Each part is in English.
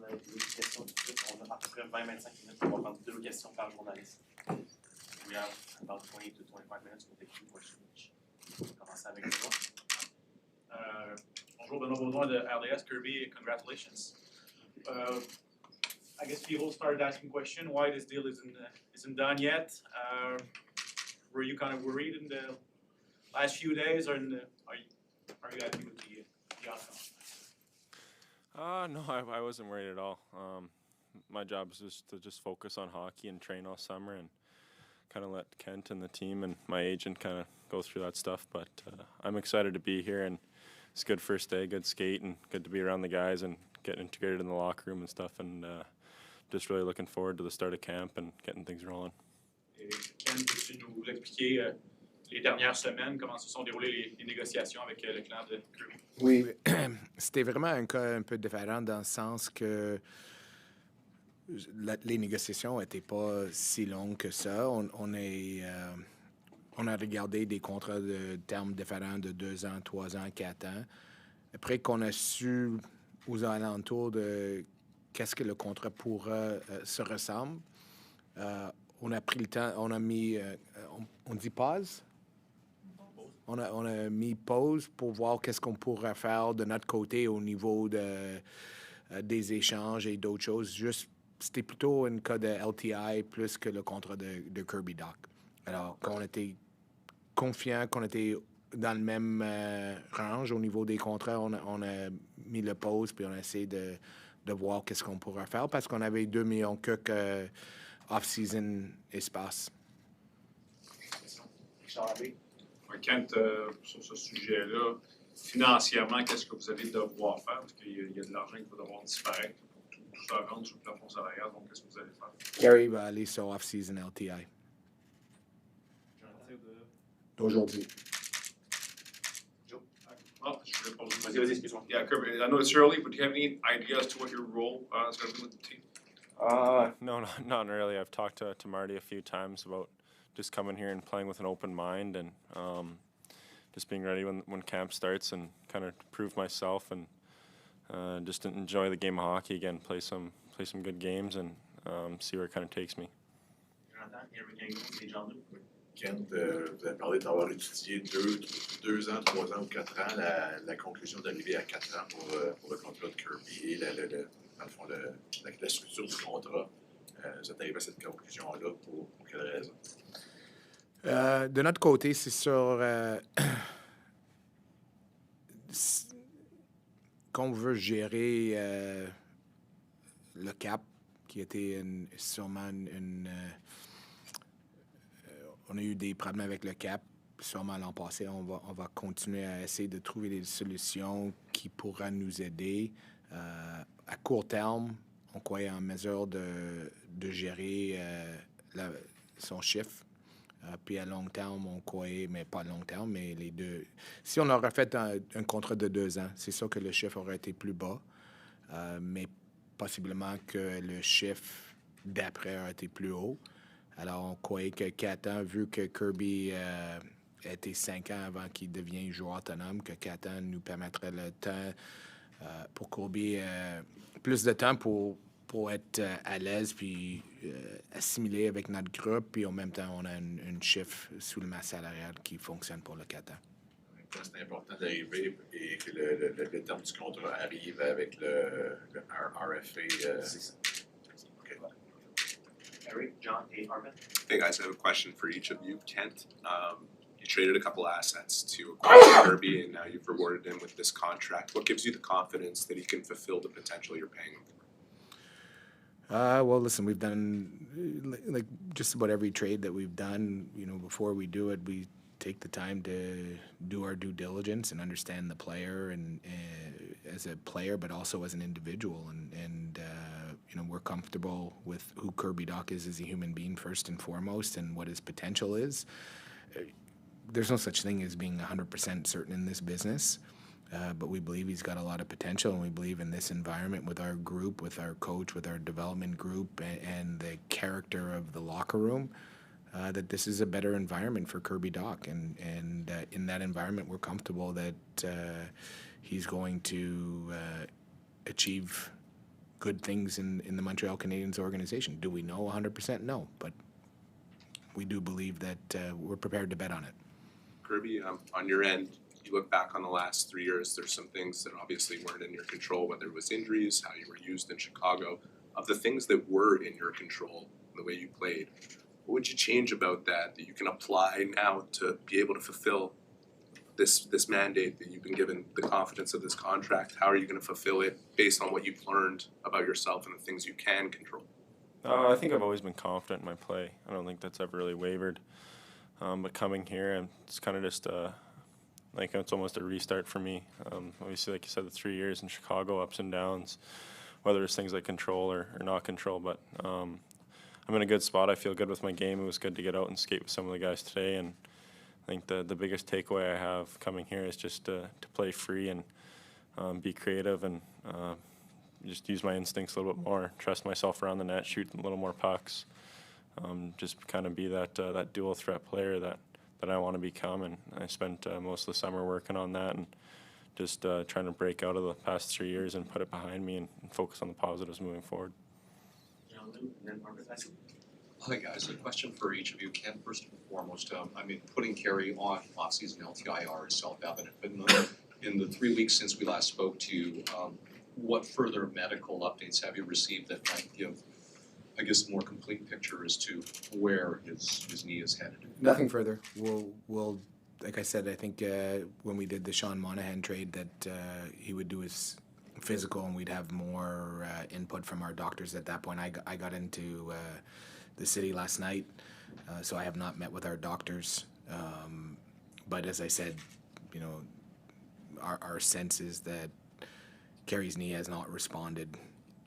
a des questions tout de suite. On a à peu près 20-25 minutes. On va prendre 2 questions par journaliste. We have about 20 to 25 minutes. We'll take 2 questions each. On va commencer avec toi. Bonjour, Benoît Baudouin de RDS. Kirby, congratulations. I guess people started asking question why this deal isn't done yet. Were you kind of worried in the last few days, or are you happy with the outcome? No, I wasn't worried at all. My job is just to focus on hockey and train all summer and kind of let Kent and the team and my agent kind of go through that stuff. But I'm excited to be here, and it's a good first day, good skate, and good to be around the guys and get integrated in the locker room and stuff. And just really looking forward to the start of camp and getting things rolling. Kent, peux-tu nous expliquer les dernières semaines, comment se sont déroulées les négociations avec le clan de Kirby? Oui, c'était vraiment un cas un peu différent dans le sens que les négociations n'étaient pas si longues que ça. On a regardé des contrats de termes différents de 2 ans, 3 ans, 4 ans. Après qu'on a su aux alentours de qu'est-ce que le contrat pourra se ressemble, on a pris le temps, on a mis, on dit pause? On a mis pause pour voir qu'est-ce qu'on pourrait faire de notre côté au niveau des échanges et d'autres choses. C'était plutôt un cas de LTI plus que le contrat de Kirby Dach. Alors, quand on était confiant, qu'on était dans le même range au niveau des contrats, on a mis le pause puis on a essayé de voir qu'est-ce qu'on pourrait faire parce qu'on avait 2 millions que off-season espace. Kent, sur ce sujet-là, financièrement, qu'est-ce que vous allez devoir faire? Parce qu'il y a de l'argent qu'il va devoir disparaître pour tout ça rentre sur le plafond salarial. Donc, qu'est-ce que vous allez faire? Gary va aller sur off-season LTI. D'aujourd'hui. Joe? Oh, je voulais poser une Vas-y, excuse-moi. Yeah, Kirby, I know it's early, but do you have any idea as to what your role is going to be with the team? No, not really. I've talked to Marty a few times about just coming here and playing with an open mind and just being ready when camp starts and kind of prove myself and just enjoy the game of hockey again, play some good games and see where it kind of takes me. Kent, vous avez parlé d'avoir étudié 2 ans, 3 ans ou 4 ans, la conclusion d'arriver à 4 ans pour le contrat de Kirby et dans le fond, la structure du contrat. Vous êtes arrivé à cette conclusion-là pour quelle raison? De notre côté, c'est sûr qu'on veut gérer le cap, qui était sûrement on a eu des problèmes avec le cap, sûrement l'an passé. On va continuer à essayer de trouver des solutions qui pourraient nous aider. À court terme, on croit en mesure de gérer son chiffre. Puis à long terme, on croyait, mais pas à long terme, mais les deux. Si on aurait fait un contrat de 2 ans, c'est sûr que le chiffre aurait été plus bas, mais possiblement que le chiffre d'après aurait été plus haut. Alors, on croyait que 4 ans, vu que Kirby a été 5 ans avant qu'il devienne joueur autonome, que 4 ans nous permettrait le temps pour Kirby, plus de temps pour être à l'aise puis assimiler avec notre groupe. Puis en même temps, on a un chiffre sous le masse salarial qui fonctionne pour le 4 ans. C'est important d'arriver et que le terme du contrat arrive avec le RFA. Okay. Eric, John, and Arvin. Hey guys, I have a question for each of you. Kent, you traded a couple assets to acquire Kirby, and now you've rewarded him with this contract. What gives you the confidence that he can fulfill the potential you're paying him? Well, listen, we've done like just about every trade that we've done. You know, before we do it, we take the time to do our due diligence and understand the player and as a player, but also as an individual. And you know, we're comfortable with who Kirby Dach is as a human being first and foremost, and what his potential is. There's no such thing as being 100% certain in this business. But we believe he's got a lot of potential, and we believe in this environment with our group, with our coach, with our development group, and the character of the locker room, that this is a better environment for Kirby Dach. And in that environment, we're comfortable that he's going to achieve good things in the Montreal Canadiens organization. Do we know 100%? No, but we do believe that we're prepared to bet on it. Kirby, on your end, you look back on the last 3 years, there's some things that obviously weren't in your control, whether it was injuries, how you were used in Chicago. Of the things that were in your control, the way you played, what would you change about that you can apply now to be able to fulfill this mandate that you've been given, the confidence of this contract? How are you going to fulfill it based on what you've learned about yourself and the things you can control? I think I've always been confident in my play. I don't think that's ever really wavered. But coming here, it's kind of just like it's almost a restart for me. Obviously, like you said, the 3 years in Chicago, ups and downs, whether it's things like control or not control. But I'm in a good spot. I feel good with my game. It was good to get out and skate with some of the guys today. And I think the biggest takeaway I have coming here is just to play free and be creative and just use my instincts a little bit more, trust myself around the net, shoot a little more pucks, just kind of be that dual threat player that I want to become. And I spent most of the summer working on that and just trying to break out of the past 3 years and put it behind me and focus on the positives moving forward. Hi guys, a question for each of you. Ken, first and foremost, putting Kerry on off-season LTIR is self-evident, but in the 3 weeks since we last spoke to you, what further medical updates have you received that might give, I guess, a more complete picture as to where his knee is headed? Nothing further. We'll like I said, I think when we did the Sean Monahan trade that he would do his physical and we'd have more input from our doctors at that point. I got into the city last night, so I have not met with our doctors. But as I said, you know, our sense is that Kerry's knee has not responded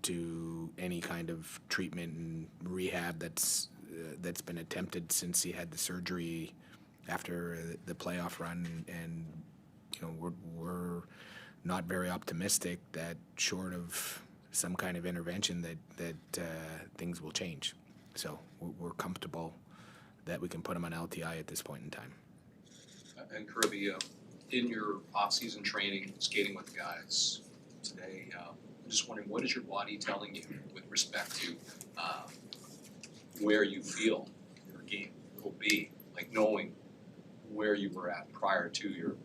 to any kind of treatment and rehab that's been attempted since he had the surgery after the playoff run, and you know we're not very optimistic that short of some kind of intervention that things will change. So we're comfortable that we can put him on LTI at this point in time. And Kirby, in your off-season training, skating with guys today, I'm just wondering, what is your body telling you with respect to where you feel your game will be, like knowing where you were at prior to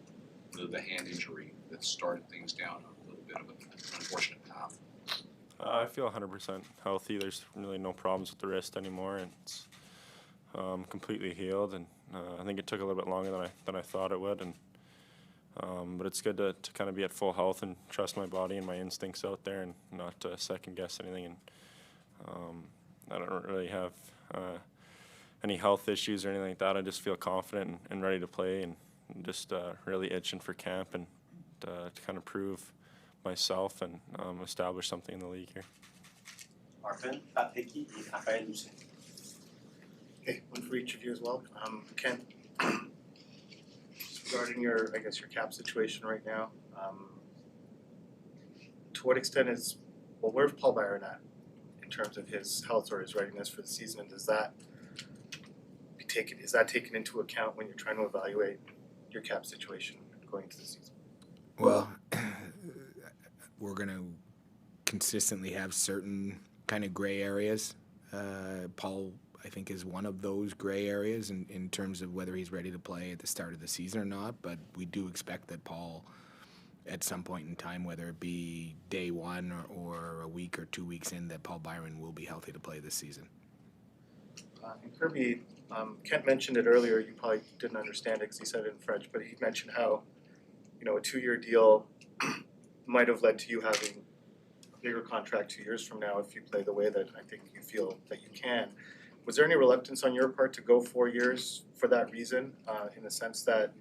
the hand injury that started things down a little bit of an unfortunate path? I feel 100% healthy. There's really no problems with the wrist anymore, and it's completely healed. And I think it took a little bit longer than I thought it would. And but it's good to kind of be at full health and trust my body and my instincts out there, and not second guess anything. And I don't really have any health issues or anything like that. I just feel confident and ready to play, and just really itching for camp and to kind of prove myself and establish something in the league here. Martin, Patrick, and Raphaël Lucien. Okay, one for each of you as well. Ken, regarding your cap situation right now, to what extent where's Paul Byron at in terms of his health or his readiness for the season, and is that taken into account when you're trying to evaluate your cap situation going into the season? Well, we're going to consistently have certain kind of gray areas. Paul, I think, is one of those gray areas in terms of whether he's ready to play at the start of the season or not. But we do expect that Paul, at some point in time, whether it be day one or a week or 2 weeks in, that Paul Byron will be healthy to play this season. And Kirby, Kent mentioned it earlier. You probably didn't understand it because he said it in French, but he mentioned how, a 2-year deal might have led to you having a bigger contract 2 years from now if you play the way that I think you feel that you can. Was there any reluctance on your part to go 4 years for that reason, in the sense that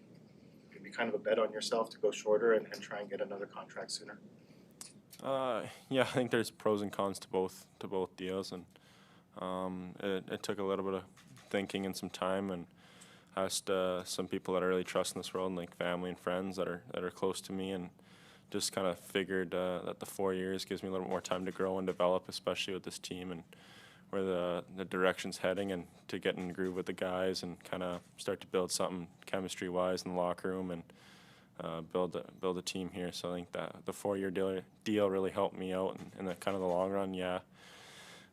it'd be kind of a bet on yourself to go shorter and try and get another contract sooner? Yeah, I think there's pros and cons to both deals, and it took a little bit of thinking and some time, and asked some people that I really trust in this world, like family and friends that are close to me, and just kind of figured that the 4 years gives me a little more time to grow and develop, especially with this team and where the direction's heading, and to get in the groove with the guys and kind of start to build something chemistry-wise in the locker room, and build a team here. So I think that the 4-year deal really helped me out in the kind of the long run. Yeah,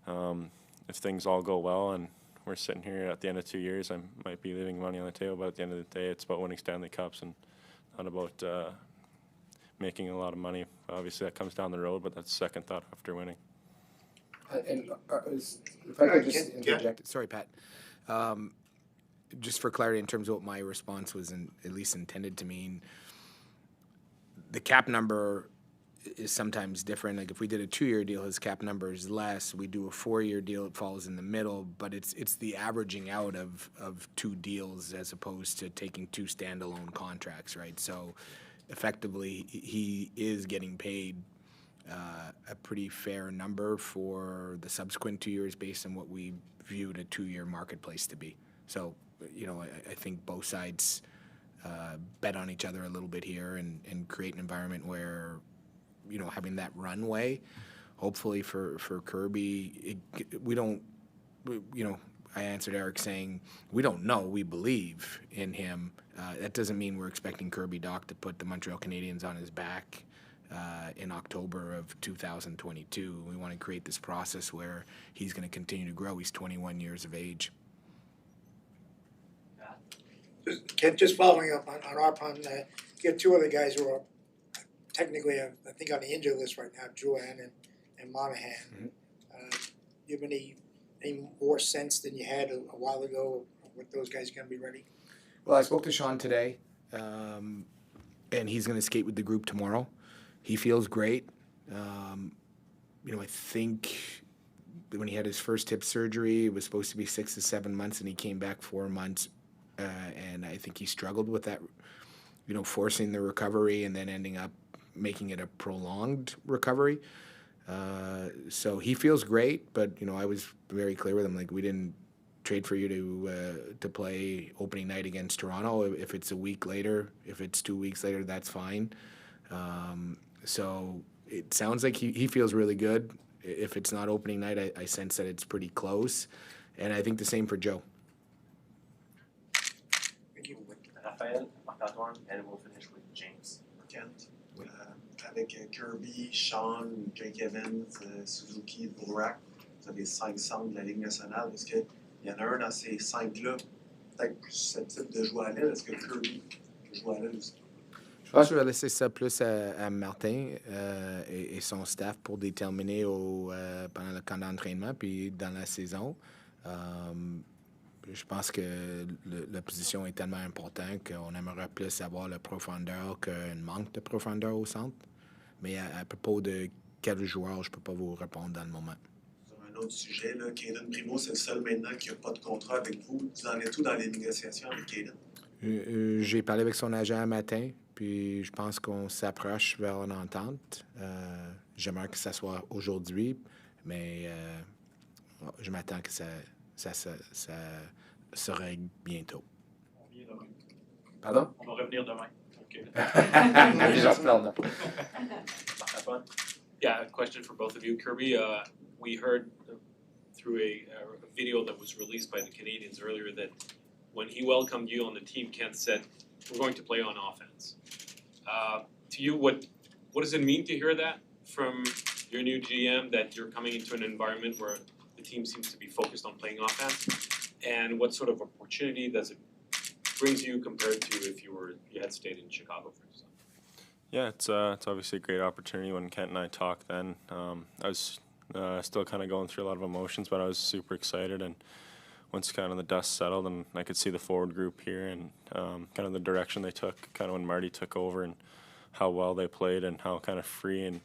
if things all go well and we're sitting here at the end of 2 years, I might be leaving money on the table. But at the end of the day, it's about winning Stanley Cups and not about making a lot of money. Obviously, that comes down the road, but that's second thought after winning. And if I could just interject, sorry, Pat. Just for clarity, in terms of what my response was, at least intended to mean, the cap number is sometimes different. Like if we did a 2-year deal, his cap number is less. We do a 4-year deal, it falls in the middle. But it's the averaging out of 2 deals as opposed to taking 2 standalone contracts, right? So effectively, he is getting paid a pretty fair number for the subsequent 2 years based on what we viewed a 2-year marketplace to be. So, I think both sides bet on each other a little bit here and create an environment where, having that runway, hopefully for Kirby, I answered Eric saying, we don't know, we believe in him. That doesn't mean we're expecting Kirby Dach to put the Montreal Canadiens on his back in October of 2022. We want to create this process where he's going to continue to grow. He's 21 years of age. Kent, just following up on Arpon, you have 2 other guys who are technically, I think, on the injured list right now, Drouin and Monahan. You have any more sense than you had a while ago what those guys are going to be ready? Well, I spoke to Sean today, and he's going to skate with the group tomorrow. He feels great. I think when he had his first hip surgery, it was supposed to be 6 to 7 months, and he came back 4 months. And I think he struggled with that, forcing the recovery and then ending up making it a prolonged recovery. So he feels great, but, I was very clear with him, like, we didn't trade for you to play opening night against Toronto. If it's a week later, if it's 2 weeks later, that's fine. So it sounds like he feels really good. If it's not opening night, I sense that it's pretty close. And I think the same for Joe. Raphaël, Marc-Antoine, and we'll finish with James. Kent, avec Kirby, Sean, Jake Evans, Suzuki, Dvorak, vous avez 5 centres de la Ligue nationale. Est-ce qu'il y en a un dans ces 5-là, peut-être plus susceptible de jouer à l'aile? Est-ce que Kirby peut jouer à l'aile aussi? Je pense que je vais laisser ça plus à Martin et son staff pour déterminer pendant le camp d'entraînement puis dans la saison. Je pense que la position est tellement importante qu'on aimerait plus avoir la profondeur qu'un manque de profondeur au centre. Mais à propos de quel joueur, je ne peux pas vous répondre dans le moment. Sur un autre sujet, là, Caden Primo, c'est le seul maintenant qui n'a pas de contrat avec vous. Vous en êtes où dans les négociations avec Caden? J'ai parlé avec son agent un matin, puis je pense qu'on s'approche vers une entente. J'aimerais que ça soit aujourd'hui, mais je m'attends que ça se règle bientôt. On vient demain. Pardon? On va revenir demain. Okay. Yeah, a question for both of you. Kirby, we heard through a video that was released by the Canadiens earlier that when he welcomed you on the team, Kent said, we're going to play on offense. To you, what does it mean to hear that from your new GM, that you're coming into an environment where the team seems to be focused on playing offense? And what sort of opportunity does it bring to you compared to if you had stayed in Chicago, for example? Yeah, it's obviously a great opportunity. When Kent and I talked then, I was still kind of going through a lot of emotions, but I was super excited. And once kind of the dust settled and I could see the forward group here and kind of the direction they took, kind of when Marty took over and how well they played and how kind of free and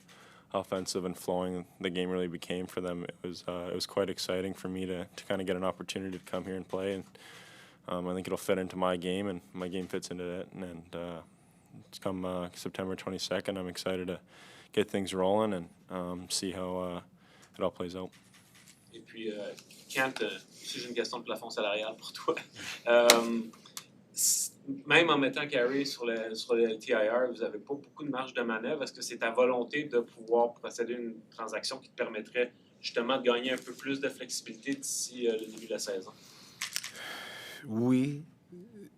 offensive and flowing the game really became for them, it was quite exciting for me to kind of get an opportunity to come here and play. And I think it'll fit into my game, and my game fits into it. And it's come September 22nd, I'm excited to get things rolling and see how it all plays out. Et puis, Kent, si j'ai une question de plafond salarial pour toi. Même en mettant Carey sur le TIR, vous n'avez pas beaucoup de marge de manœuvre. Est-ce que c'est ta volonté de pouvoir procéder à une transaction qui te permettrait justement de gagner un peu plus de flexibilité d'ici le début de la saison? Oui,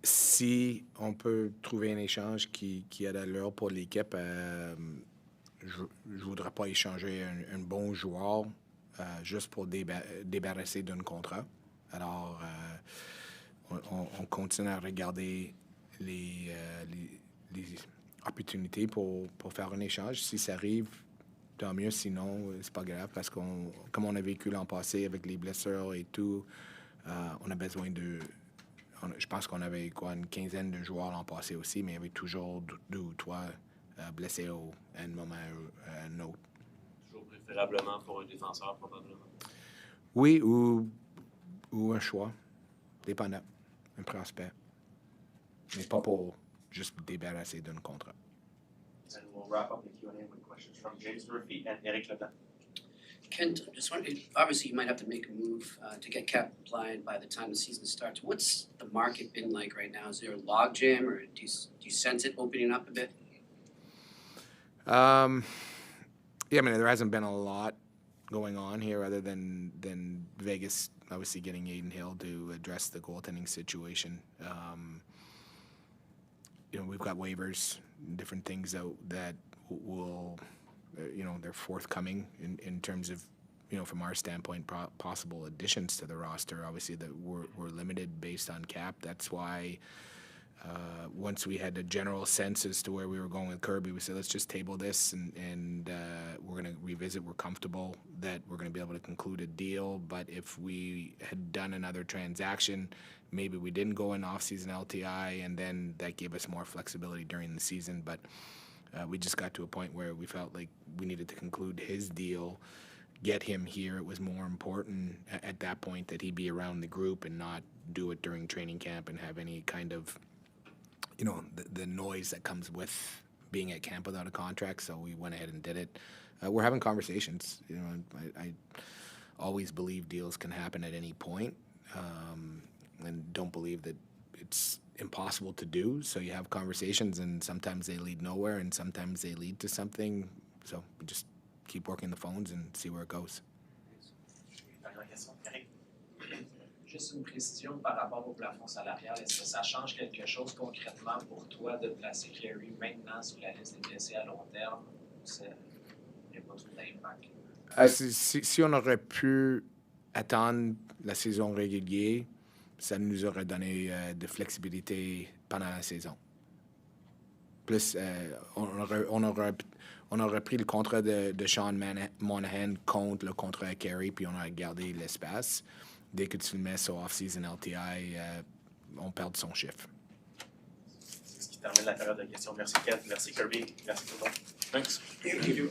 si on peut trouver un échange qui a de l'allure pour l'équipe, je ne voudrais pas échanger un bon joueur juste pour débarrasser d'un contrat. Alors, on continue à regarder les opportunités pour faire un échange. Si ça arrive, tant mieux. Sinon, c'est pas grave parce comme on a vécu l'an passé avec les blessures et tout, on a besoin de... Je pense qu'on avait une quinzaine de joueurs l'an passé aussi, mais il y avait toujours deux ou trois blessés à un moment ou à un autre. Toujours préférablement pour un défenseur, probablement. Oui, ou un choix, dépendant, un prospect. Mais pas pour juste débarrasser d'un contrat. And we'll wrap up the Q&A with questions from James Murphy and Eric Leblanc. Kent, I'm just wondering, obviously you might have to make a move to get cap compliant by the time the season starts. What's the market been like right now? Is there a log jam, or do you sense it opening up a bit? Yeah, I mean, there hasn't been a lot going on here other than Vegas obviously getting Aiden Hill to address the goaltending situation. We've got waivers, different things that will, they're forthcoming in terms of, from our standpoint, possible additions to the roster. Obviously, that we're limited based on cap. That's why once we had a general sense as to where we were going with Kirby, we said, let's just table this and we're going to revisit. We're comfortable that we're going to be able to conclude a deal. But if we had done another transaction, maybe we didn't go in off-season LTI, and then that gave us more flexibility during the season. But we just got to a point where we felt like we needed to conclude his deal, get him here. It was more important at that point that he be around the group and not do it during training camp and have any kind of the noise that comes with being at camp without a contract. So we went ahead and did it. We're having conversations. I always believe deals can happen at any point, and don't believe that it's impossible to do. So you have conversations, and sometimes they lead nowhere, and sometimes they lead to something. So we just keep working the phones and see where it goes. Juste une précision par rapport au plafond salarial. Est-ce que ça change quelque chose concrètement pour toi de placer Carey maintenant sur la liste des blessés à long terme? Il n'y a pas trop d'impact? Si on aurait pu attendre la saison régulière, ça nous aurait donné de flexibilité pendant la saison. Plus, on aurait pris le contrat de Sean Monahan contre le contrat à Carey, puis on aurait gardé l'espace. Dès que tu le mets sur off-season LTI, on perd son chiffre. C'est ce qui termine la période de questions. Merci Kent, merci Kirby, merci tout le monde. Thanks. Thank you.